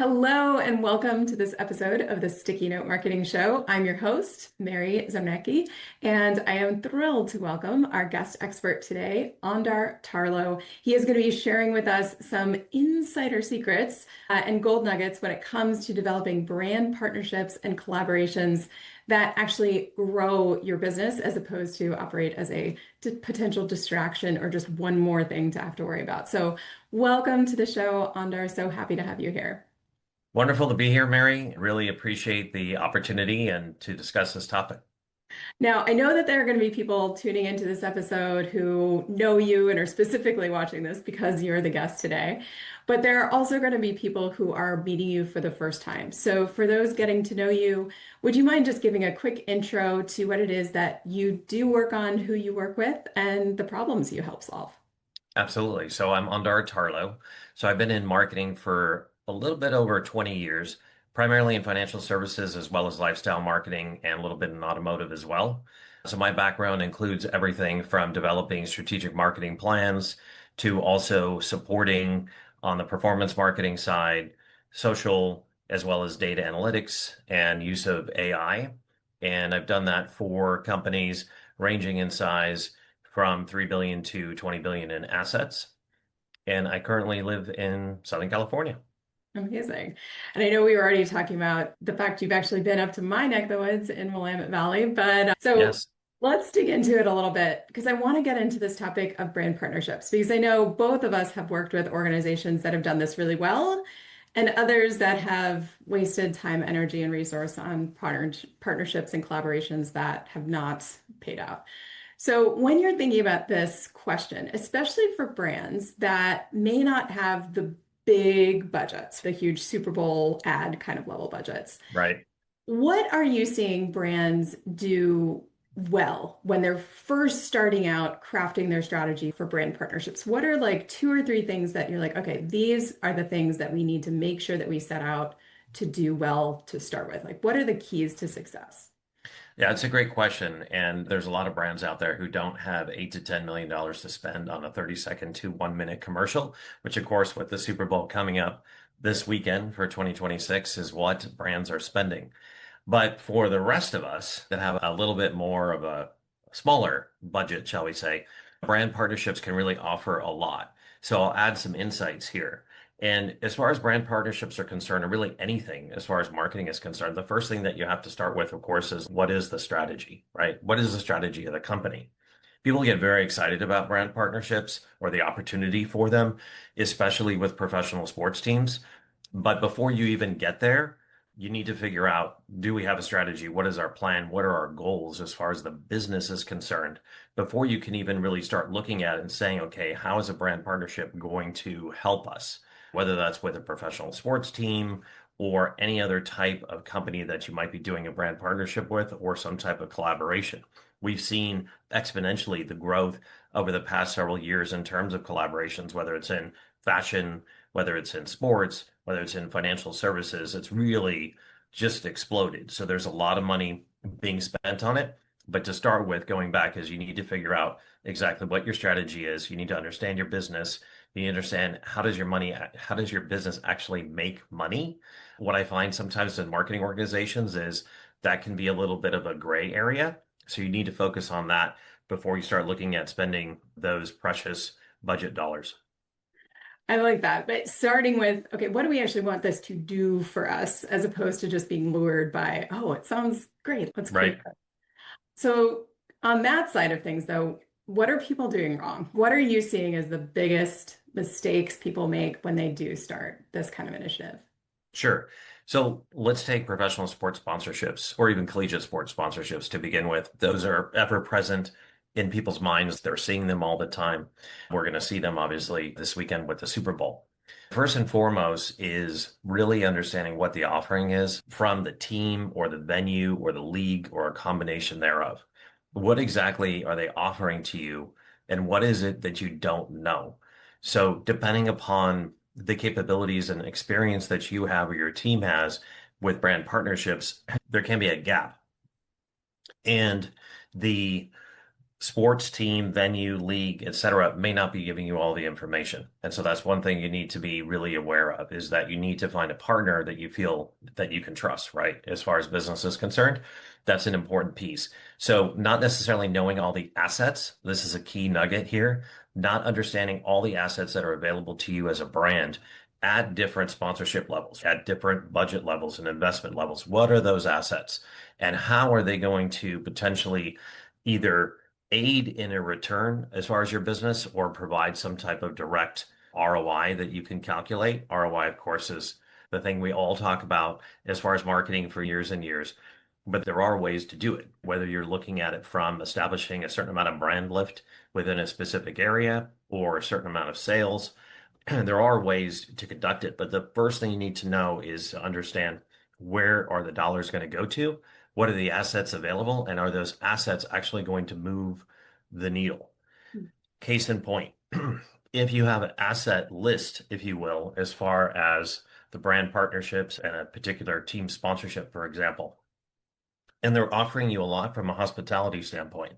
Hello and welcome to this episode of the Sticky Note Marketing Show. I'm your host, Mary Zemrecki, and I am thrilled to welcome our guest expert today, Ondar Tarlow. He is going to be sharing with us some insider secrets and gold nuggets when it comes to developing brand partnerships and collaborations that actually grow your business as opposed to operate as a potential distraction or just one more thing to have to worry about. So welcome to the show, Ondar. So happy to have you here. Wonderful to be here, Mary. Really appreciate the opportunity and to discuss this topic. Now, I know that there are going to be people tuning into this episode who know you and are specifically watching this because you're the guest today, but there are also going to be people who are meeting you for the first time. So for those getting to know you, would you mind just giving a quick intro to what it is that you do work on, who you work with, and the problems you help solve? Absolutely. So I'm Ondar Tarlow. So I've been in marketing for a little bit over 20 years, primarily in financial services as well as lifestyle marketing and a little bit in automotive as well. So my background includes everything from developing strategic marketing plans to also supporting on the performance marketing side, social, as well as data analytics and use of AI. And I've done that for companies ranging in size from 3 billion to 20 billion in assets. And I currently live in Southern California. Amazing. And I know we were already talking about the fact you've actually been up to my neck of the woods in Willamette Valley, but so Yes. let's dig into it a little bit because I want to get into this topic of brand partnerships because I know both of us have worked with organizations that have done this really well and others that have wasted time, energy, and resource on partnerships and collaborations that have not paid out. So when you're thinking about this question, especially for brands that may not have the big budgets, the huge Super Bowl ad kind of level budgets, Right. what are you seeing brands do well when they're first starting out crafting their strategy for brand partnerships? What are like two or three things that you're like, okay, these are the things that we need to make sure that we set out to do well to start with? Like, what are the keys to success? Yeah, it's a great question. And there's a lot of brands out there who don't have $8 to $10 million to spend on a 30-second to 1 minute commercial, which of course, with the Super Bowl coming up this weekend for 2026 is what brands are spending. But for the rest of us that have a little bit more of a smaller budget, shall we say, brand partnerships can really offer a lot. So I'll add some insights here. And as far as brand partnerships are concerned, or really anything as far as marketing is concerned, the first thing that you have to start with, of course, is what is the strategy, right? What is the strategy of the company? People get very excited about brand partnerships or the opportunity for them, especially with professional sports teams. But before you even get there, you need to figure out, do we have a strategy? What is our plan? What are our goals as far as the business is concerned? Before you can even really start looking at it and saying, okay, how is a brand partnership going to help us? Whether that's with a professional sports team or any other type of company that you might be doing a brand partnership with or some type of collaboration. We've seen exponentially the growth over the past several years in terms of collaborations, whether it's in fashion, whether it's in sports, whether it's in financial services. It's really just exploded. So there's a lot of money being spent on it. But to start with, going back, is you need to figure out exactly what your strategy is. You need to understand your business. You understand how does your business actually make money? What I find sometimes in marketing organizations is that can be a little bit of a gray area. So you need to focus on that before you start looking at spending those precious budget dollars. I like that. But starting with, okay, what do we actually want this to do for us as opposed to just being lured by, oh, it sounds great. Let's create Right. that. So, on that side of things, though, what are people doing wrong? What are you seeing as the biggest mistakes people make when they do start this kind of initiative? Sure. So let's take professional sports sponsorships or even collegiate sports sponsorships to begin with. Those are ever present in people's minds. They're seeing them all the time. We're going to see them obviously this weekend with the Super Bowl. First and foremost is really understanding what the offering is from the team or the venue or the league or a combination thereof. What exactly are they offering to you and what is it that you don't know? So depending upon the capabilities and experience that you have or your team has with brand partnerships, there can be a gap. And the sports team, venue, league, etc., may not be giving you all the information. And so that's one thing you need to be really aware of is that you need to find a partner that you feel that you can trust, right? As far as business is concerned, that's an important piece. So not necessarily knowing all the assets. This is a key nugget here. Not understanding all the assets that are available to you as a brand at different sponsorship levels, at different budget levels and investment levels. What are those assets? And how are they going to potentially either aid in a return as far as your business or provide some type of direct ROI that you can calculate? ROI, of course, is the thing we all talk about as far as marketing for years and years. But there are ways to do it, whether you're looking at it from establishing a certain amount of brand lift within a specific area or a certain amount of sales. There are ways to conduct it, but the first thing you need to know is to understand where are the dollars going to go to? What are the assets available? And are those assets actually going to move the needle? Case in point, if you have an asset list, if you will, as far as the brand partnerships and a particular team sponsorship, for example, and they're offering you a lot from a hospitality standpoint,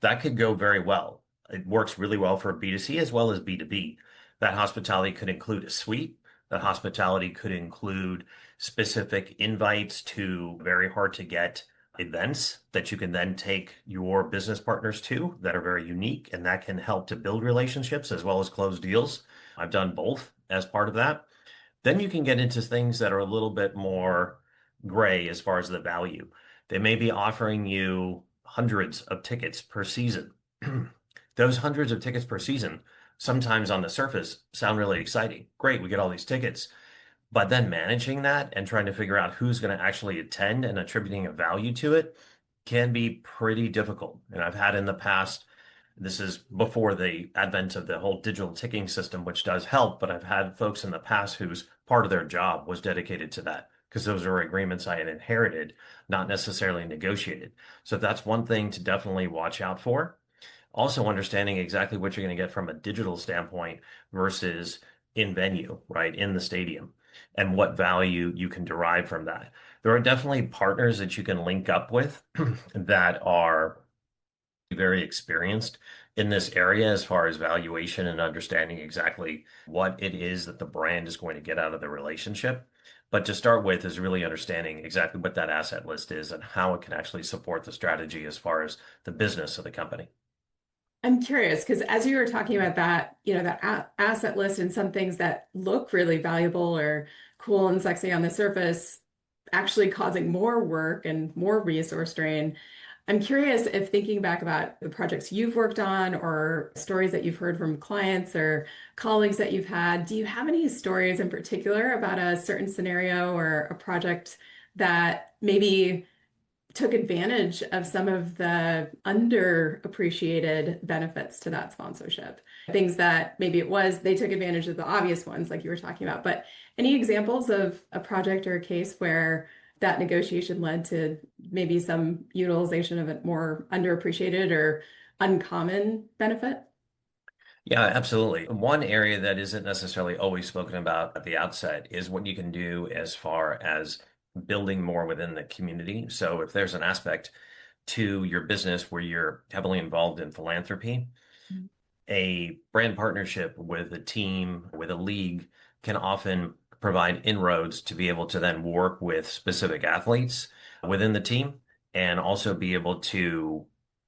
that could go very well. It works really well for B2C as well as B2B. That hospitality could include a suite. That hospitality could include specific invites to very hard to get events that you can then take your business partners to that are very unique, and that can help to build relationships as well as close deals. I've done both as part of that. Then you can get into things that are a little bit more gray as far as the value. They may be offering you hundreds of tickets per season. Those hundreds of tickets per season, sometimes on the surface, sound really exciting. Great, we get all these tickets. But then managing that and trying to figure out who's going to actually attend and attributing a value to it can be pretty difficult. And I've had in the past, this is before the advent of the whole digital ticketing system, which does help, but I've had folks in the past whose part of their job was dedicated to that because those are agreements I had inherited, not necessarily negotiated. So that's one thing to definitely watch out for. Also understanding exactly what you're going to get from a digital standpoint versus in venue, right, in the stadium, and what value you can derive from that. There are definitely partners that you can link up with that are very experienced in this area as far as valuation and understanding exactly what it is that the brand is going to get out of the relationship. But to start with is really understanding exactly what that asset list is and how it can actually support the strategy as far as the business of the company. I'm curious because as you were talking about that, that asset list and some things that look really valuable or cool and sexy on the surface, actually causing more work and more resource drain. I'm curious if thinking back about the projects you've worked on or stories that you've heard from clients or colleagues that you've had, do you have any stories in particular about a certain scenario or a project that maybe took advantage of some of the underappreciated benefits to that sponsorship? Things that maybe they took advantage of the obvious ones, like you were talking about, but any examples of a project or a case where that negotiation led to maybe some utilization of a more underappreciated or uncommon benefit? Yeah, absolutely. One area that isn't necessarily always spoken about at the outset is what you can do as far as building more within the community. So if there's an aspect to your business where you're heavily involved in philanthropy, a brand partnership with a team, with a league can often provide inroads to be able to then work with specific athletes within the team and also be able to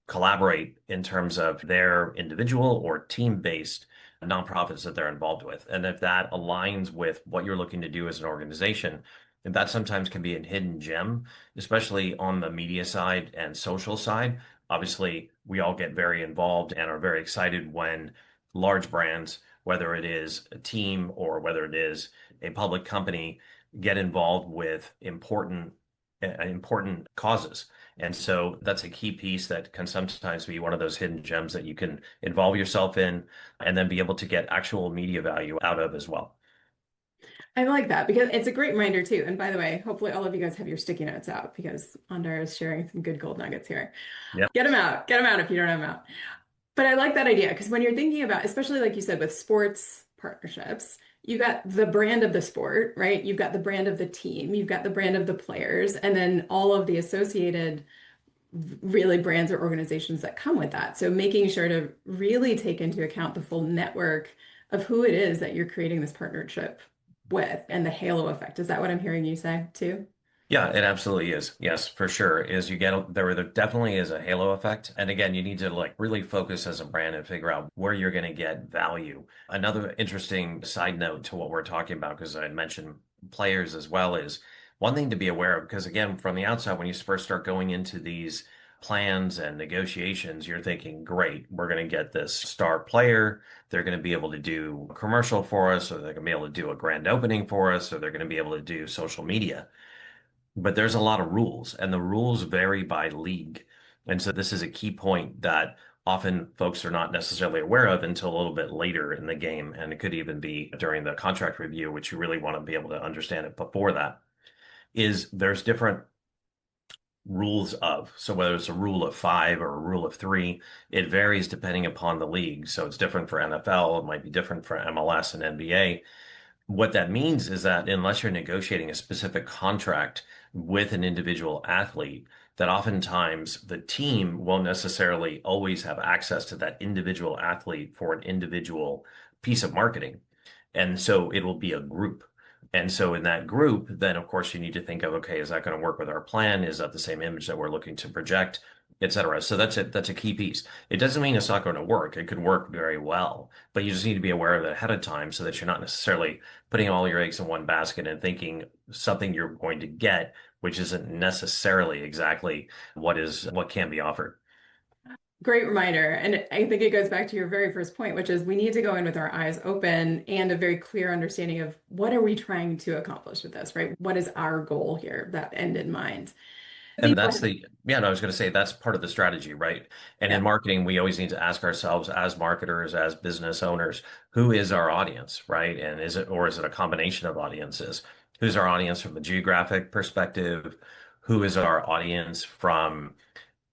collaborate in terms of their individual or team-based nonprofits that they're involved with. And if that aligns with what you're looking to do as an organization, that sometimes can be a hidden gem, especially on the media side and social side. Obviously, we all get very involved and are very excited when large brands, whether it is a team or whether it is a public company, get involved with important causes. And so that's a key piece that can sometimes be one of those hidden gems that you can involve yourself in and then be able to get actual media value out of as well. I like that because it's a great reminder too. And by the way, hopefully all of you guys have your sticky notes out because Ondar is sharing some good gold nuggets here. Yeah. Get them out if you don't have them out. But I like that idea because when you're thinking about, especially like you said, with sports partnerships, you got the brand of the sport, right? You've got the brand of the team, you've got the brand of the players, and then all of the associated really brands or organizations that come with that. So making sure to really take into account the full network of who it is that you're creating this partnership with and the halo effect. Is that what I'm hearing you say too? Yeah, it absolutely is. Yes, for sure. Is you get there definitely is a halo effect. And again, you need to like really focus as a brand and figure out where you're going to get value. Another interesting side note to what we're talking about, because I mentioned players as well, is one thing to be aware of, because again, from the outside, when you first start going into these plans and negotiations, you're thinking, great, we're going to get this star player. They're going to be able to do a commercial for us, or they're going to be able to do a grand opening for us, or they're going to be able to do social media. But there's a lot of rules, and the rules vary by league. And so this is a key point that often folks are not necessarily aware of until a little bit later in the game. And it could even be during the contract review, which you really want to be able to understand it before that, is there's different rules of. So whether it's a rule of five or a rule of three, it varies depending upon the league. So it's different for NFL, it might be different for MLS and NBA. What that means is that unless you're negotiating a specific contract with an individual athlete, that oftentimes the team won't necessarily always have access to that individual athlete for an individual piece of marketing. And so it will be a group. And so in that group, then of course you need to think of, okay, is that going to work with our plan? Is that the same image that we're looking to project, et cetera? So that's it. That's a key piece. It doesn't mean it's not going to work. It could work very well, but you just need to be aware of it ahead of time so that you're not necessarily putting all your eggs in one basket and thinking something you're going to get, which isn't necessarily exactly what can be offered. Great reminder. And I think it goes back to your very first point, which is we need to go in with our eyes open and a very clear understanding of what are we trying to accomplish with this, right? What is our goal here, that end in mind? I And think, that's yeah, no, I was going to say that's part of the strategy, right? And in yeah, marketing, we always need to ask ourselves as marketers, as business owners, who is our audience, right? And is it a combination of audiences? Who's our audience from a geographic perspective? Who is our audience from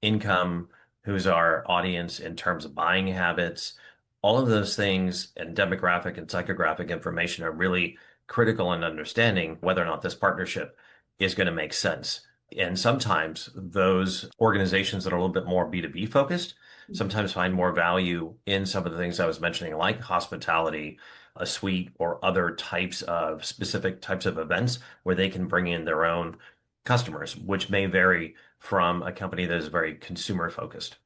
income, who's our audience in terms of buying habits. All of those things and demographic and psychographic information are really critical in understanding whether or not this partnership is going to make sense. And sometimes those organizations that are a little bit more B2B focused sometimes find more value in some of the things I was mentioning, like hospitality, a suite, or other types of specific types of events where they can bring in their own customers, which may vary from a company that is very consumer focused.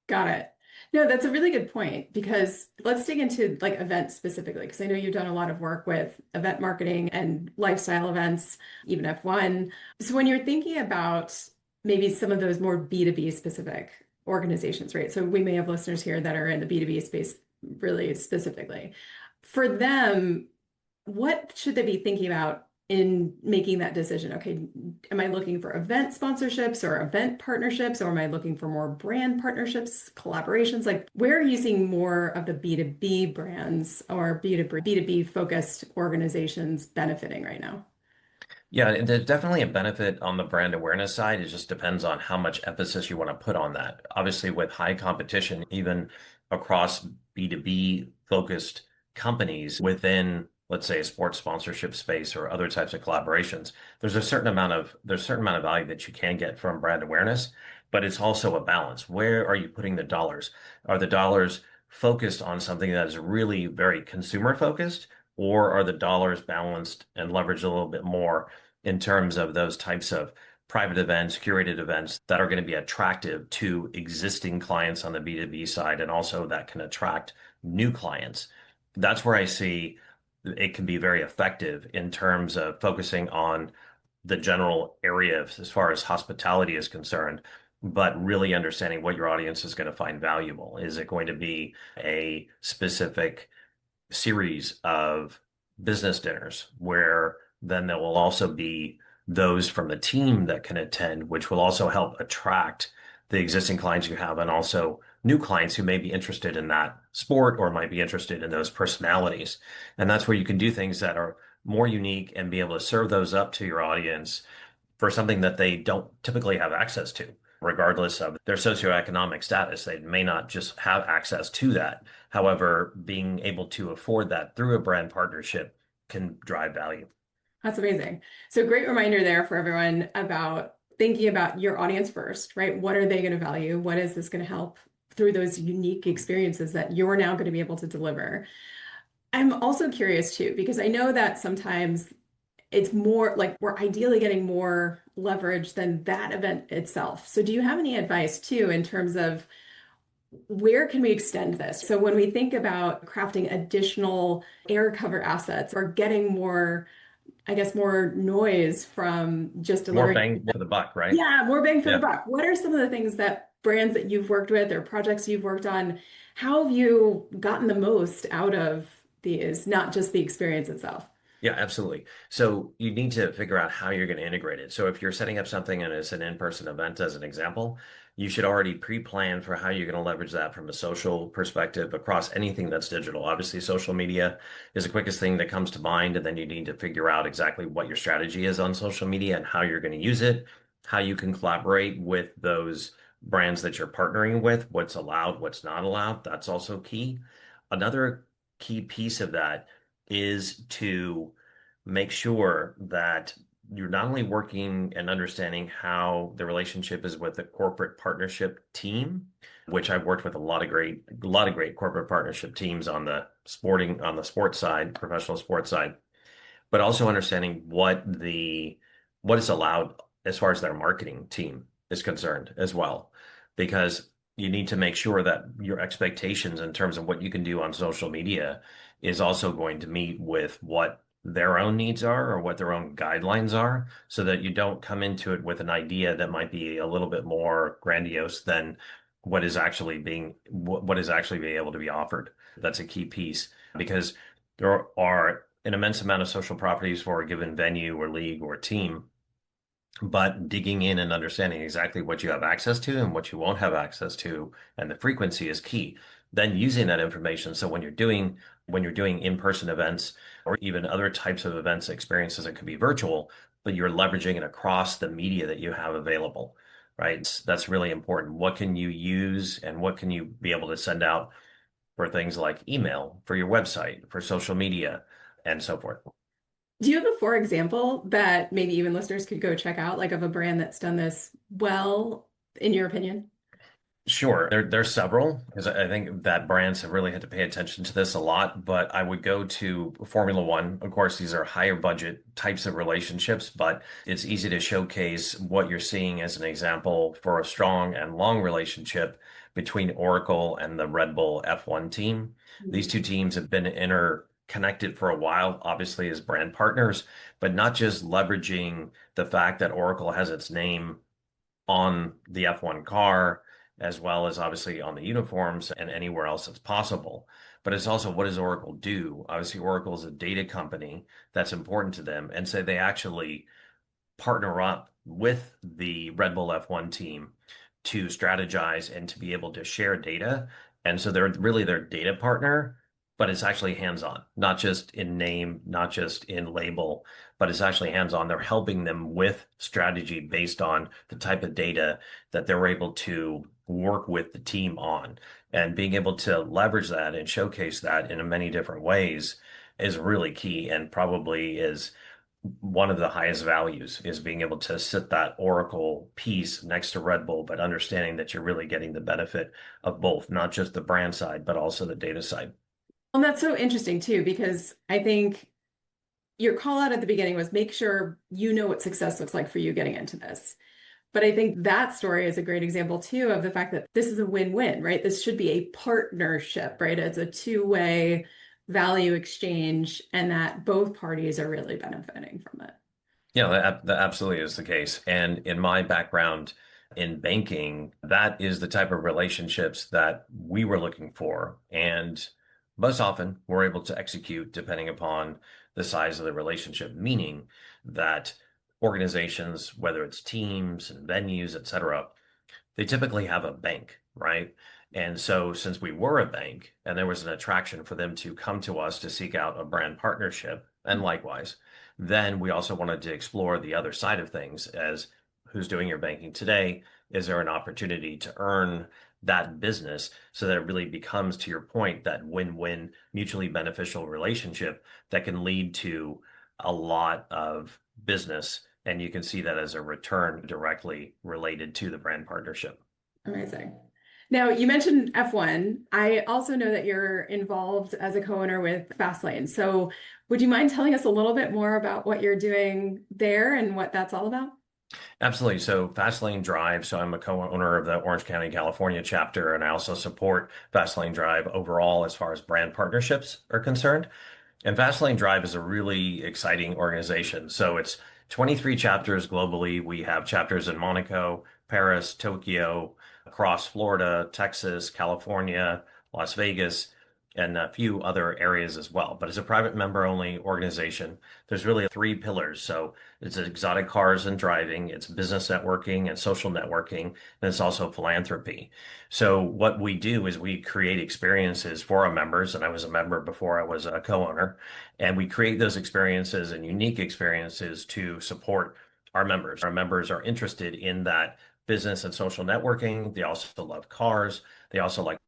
got it. No, that's a really good point because let's dig into like events specifically, because I know you've done a lot of work with event marketing and lifestyle events, even F1. So when you're thinking about maybe some of those more B2B specific organizations, right? So we may have listeners here that are in the B2B space really specifically. For them, what should they be thinking about in making that decision? Okay, am I looking for event sponsorships or event partnerships, or am I looking for more brand partnerships, collaborations? Like, where are you seeing more of the B2B brands or B2B focused organizations benefiting right now? Yeah, and there's definitely a benefit on the brand awareness side. It just depends on how much emphasis you want to put on that. Obviously, with high competition, even across B2B focused companies within, let's say, a sports sponsorship space or other types of collaborations, there's a certain amount of value that you can get from brand awareness, but it's also a balance. Where are you putting the dollars? Are the dollars focused on something that is really very consumer focused, or are the dollars balanced and leveraged a little bit more in terms of those types of private events, curated events that are going to be attractive to existing clients on the B2B side and also that can attract new clients? That's where I see it can be very effective in terms of focusing on the general area as far as hospitality is concerned, but really understanding what your audience is going to find valuable. Is it going to be a specific series of business dinners where then there will also be those from the team that can attend, which will also help attract the existing clients you have and also new clients who may be interested in that sport or might be interested in those personalities. And that's where you can do things that are more unique and be able to serve those up to your audience for something that they don't typically have access to, regardless of their socioeconomic status. They may not just have access to that. However, being able to afford that through a brand partnership can drive value. That's amazing. So great reminder there for everyone about thinking about your audience first, right? What are they going to value? What is this going to help through those unique experiences that you're now going to be able to deliver? I'm also curious too, because I know that sometimes it's more like we're ideally getting more leverage than that event itself. So, do you have any advice too in terms of where can we extend this? So, when we think about crafting additional air cover assets or getting more, I guess, more noise from just More delivering, bang for the buck, right? yeah, more bang for the Yeah. buck. What are some of the things that brands that you've worked with or projects you've worked on, how have you gotten the most out of these, not just the experience itself? Yeah, absolutely. So you need to figure out how you're going to integrate it. So if you're setting up something and it's an in-person event, as an example, you should already pre-plan for how you're going to leverage that from a social perspective across anything that's digital. Obviously, social media is the quickest thing that comes to mind, and then you need to figure out exactly what your strategy is on social media and how you're going to use it, how you can collaborate with those brands that you're partnering with, what's allowed, what's not allowed. That's also key. Another key piece of that is to make sure that you're not only working and understanding how the relationship is with the corporate partnership team, which I've worked with a lot of great corporate partnership teams on the sports side, professional sports side, but also understanding what is allowed as far as their marketing team is concerned as well. Because you need to make sure that your expectations in terms of what you can do on social media is also going to meet with what their own needs are or what their own guidelines are, so that you don't come into it with an idea that might be a little bit more grandiose than what is actually being able to be offered. That's a key piece, because there are an immense amount of social properties for a given venue or league or team, but digging in and understanding exactly what you have access to and what you won't have access to, and the frequency is key. Then using that information, so when you're doing in-person events or even other types of events experiences that could be virtual, but you're leveraging it across the media that you have available, right? That's really important. What can you use and what can you be able to send out for things like email, for your website, for social media, and so forth? Do you have a for example that maybe even listeners could go check out, like of a brand that's done this well, in your opinion? Sure. There's several, because I think that brands have really had to pay attention to this a lot. But I would go to Formula One. Of course, these are higher budget types of relationships, but it's easy to showcase what you're seeing as an example for a strong and long relationship between Oracle and the Red Bull F1 team. These two teams have been interconnected for a while, obviously as brand partners, but not just leveraging the fact that Oracle has its name on the F1 car, as well as obviously on the uniforms and anywhere else that's possible. But it's also, what does Oracle do? Obviously, Oracle is a data company that's important to them. And so they actually partner up with the Red Bull F1 team to strategize and to be able to share data. And so they're really their data partner, but it's actually hands-on, not just in name, not just in label, but it's actually hands-on. They're helping them with strategy based on the type of data that they're able to work with the team on. And being able to leverage that and showcase that in many different ways is really key, and probably is one of the highest values, is being able to sit that Oracle piece next to Red Bull, but understanding that you're really getting the benefit of both, not just the brand side, but also the data side. Well, that's so interesting too, because I think your call out at the beginning was make sure you know what success looks like for you getting into this. But I think that story is a great example too of the fact that this is a win-win, right? This should be a partnership, right? It's a two-way value exchange, and that both parties are really benefiting from it. Yeah, that absolutely is the case. And in my background in banking, that is the type of relationships that we were looking for. And most often we're able to execute depending upon the size of the relationship, meaning that organizations, whether it's teams and venues, et cetera, they typically have a bank, right? And so, since we were a bank and there was an attraction for them to come to us to seek out a brand partnership, and likewise, then we also wanted to explore the other side of things, as who's doing your banking today? Is there an opportunity to earn that business, so that it really becomes, to your point, that win-win, mutually beneficial relationship that can lead to a lot of business And you can see that as a return directly related to the brand partnership. Amazing. Now, you mentioned F1. I also know that you're involved as a co-owner with Fastlane. So, would you mind telling us a little bit more about what you're doing there and what that's all about? Absolutely. So Fastlane Drive. So I'm a co-owner of the Orange County, California chapter, and I also support Fastlane Drive overall as far as brand partnerships are concerned. And Fastlane Drive is a really exciting organization. So it's 23 chapters globally. We have chapters in Monaco, Paris, Tokyo, across Florida, Texas, California, Las Vegas, and a few other areas as well. But it's a private member only organization. There's really three pillars. So it's exotic cars and driving, it's business networking and social networking, and it's also philanthropy. So what we do is we create experiences for our members, and I was a member before I was a co-owner, and we create those experiences and unique experiences to support our members. Our members are interested in that business and social networking. They also love cars. They also like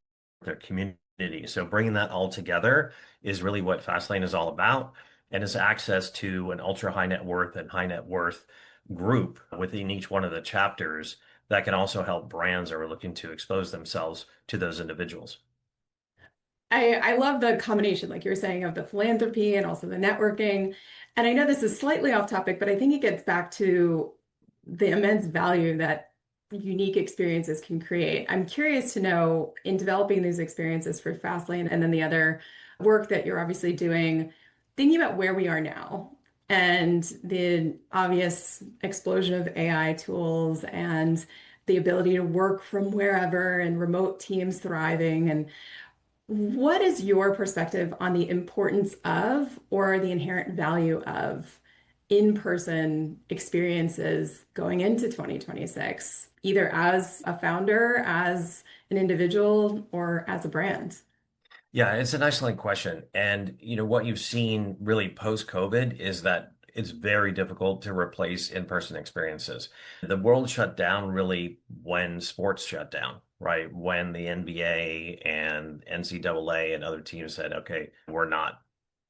their community. So bringing that all together is really what Fastlane is all about, and is access to an ultra high net worth and high net worth group within each one of the chapters that can also help brands that are looking to expose themselves to those individuals. I love the combination, like you were saying, of the philanthropy and also the networking. And I know this is slightly off topic, but I think it gets back to the immense value that unique experiences can create. I'm curious to know, in developing these experiences for Fastlane and then the other work that you're obviously doing, thinking about where we are now and the obvious explosion of AI tools and the ability to work from wherever and remote teams thriving. And what is your perspective on the importance of or the inherent value of in-person experiences going into 2026, either as a founder, as an individual, or as a brand? Yeah, it's an excellent question. And what you've seen really post-COVID is that it's very difficult to replace in-person experiences. The world shut down really when sports shut down, right? When the NBA and NCAA and other teams said, okay, we're not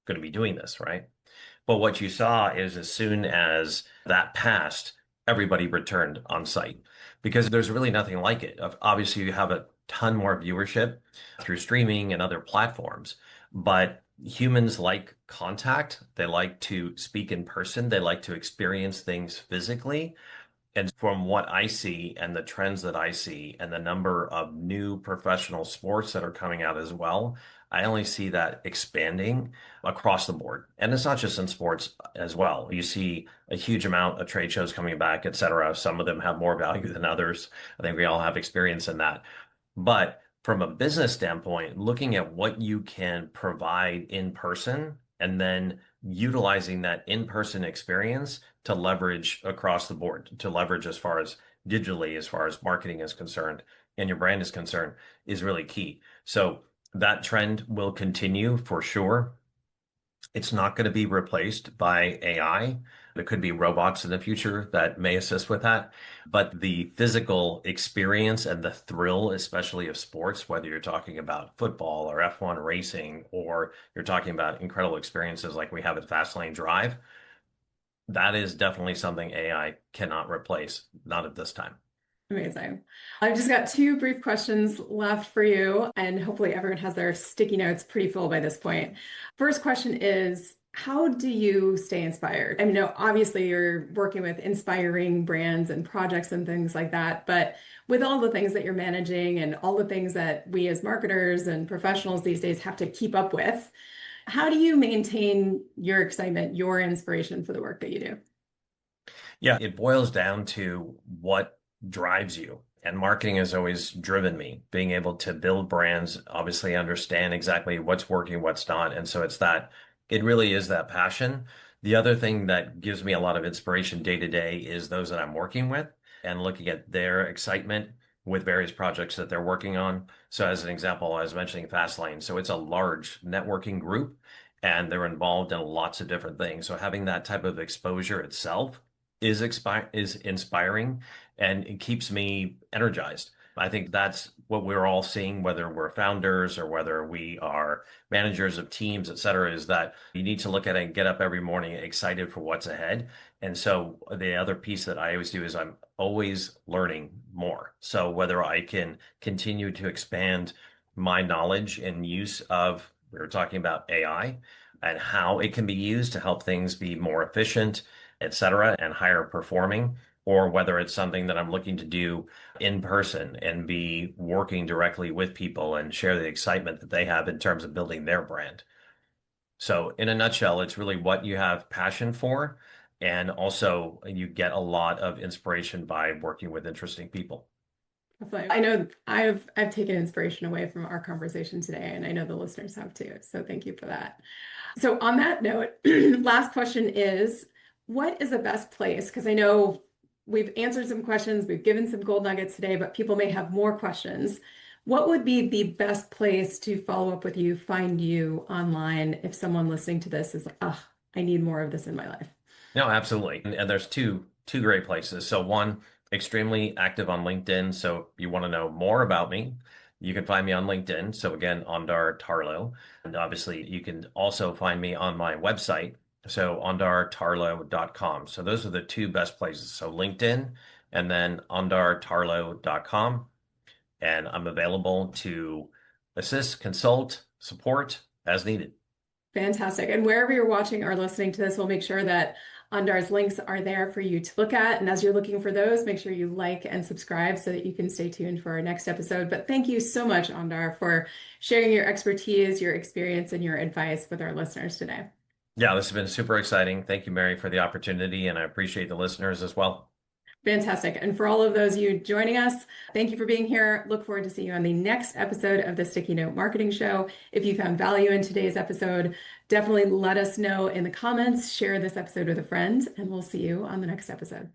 going to be doing this, right? But what you saw is as soon as that passed, everybody returned on site because there's really nothing like it. Obviously, you have a ton more viewership through streaming and other platforms, but humans like contact. They like to speak in person. They like to experience things physically. And from what I see and the trends that I see and the number of new professional sports that are coming out as well, I only see that expanding across the board. And it's not just in sports as well. You see a huge amount of trade shows coming back, et cetera. Some of them have more value than others. I think we all have experience in that. But from a business standpoint, looking at what you can provide in person and then utilizing that in-person experience to leverage across the board, to leverage as far as digitally, as far as marketing is concerned and your brand is concerned, is really key. So that trend will continue for sure. It's not going to be replaced by AI. There could be robots in the future that may assist with that. But the physical experience and the thrill, especially of sports, whether you're talking about football or F1 racing, or you're talking about incredible experiences like we have at Fastlane Drive, that is definitely something AI cannot replace, not at this time. Amazing. I've just got two brief questions left for you, and hopefully everyone has their sticky notes pretty full by this point. First question is, how do you stay inspired? I mean, no, obviously you're working with inspiring brands and projects and things like that, but with all the things that you're managing and all the things that we as marketers and professionals these days have to keep up with, how do you maintain your excitement, your inspiration for the work that you do? Yeah, it boils down to what drives you. And marketing has always driven me, being able to build brands, obviously understand exactly what's working, what's not. And so it really is that passion. The other thing that gives me a lot of inspiration day to day is those that I'm working with and looking at their excitement with various projects that they're working on. So as an example, I was mentioning Fastlane. So it's a large networking group and they're involved in lots of different things. So having that type of exposure itself is inspiring and it keeps me energized. I think that's what we're all seeing, whether we're founders or whether we are managers of teams, et cetera, is that you need to look at it and get up every morning excited for what's ahead. And so the other piece that I always do is I'm always learning more. So whether I can continue to expand my knowledge and use of, we were talking about AI and how it can be used to help things be more efficient, et cetera, and higher performing, or whether it's something that I'm looking to do in person and be working directly with people and share the excitement that they have in terms of building their brand. So, in a nutshell, it's really what you have passion for. And also, you get a lot of inspiration by working with interesting people. Definitely. I know I've taken inspiration away from our conversation today, and I know the listeners have too. So thank you for that. So on that note, last question is, what is the best place? Because I know we've answered some questions, we've given some gold nuggets today, but people may have more questions. What would be the best place to follow up with you, find you online if someone listening to this is like, oh, I need more of this in my life? No, absolutely. And there's two great places. So one, extremely active on LinkedIn. So if you want to know more about me, you can find me on LinkedIn. So again, Ondar Tarlow. And obviously you can also find me on my website. So ondartarlow.com. So those are the two best places. So LinkedIn and then ondartarlow.com. And I'm available to assist, consult, support as needed. Fantastic. And wherever you're watching or listening to this, we'll make sure that Ondar's links are there for you to look at. And as you're looking for those, make sure you like and subscribe so that you can stay tuned for our next episode. But thank you so much, Ondar, for sharing your expertise, your experience, and your advice with our listeners today. Yeah, this has been super exciting. Thank you, Mary, for the opportunity, and I appreciate the listeners as well. Fantastic. And for all of those of you joining us, thank you for being here. Look forward to seeing you on the next episode of the Sticky Note Marketing Show. If you found value in today's episode, definitely let us know in the comments, share this episode with a friend, and we'll see you on the next episode.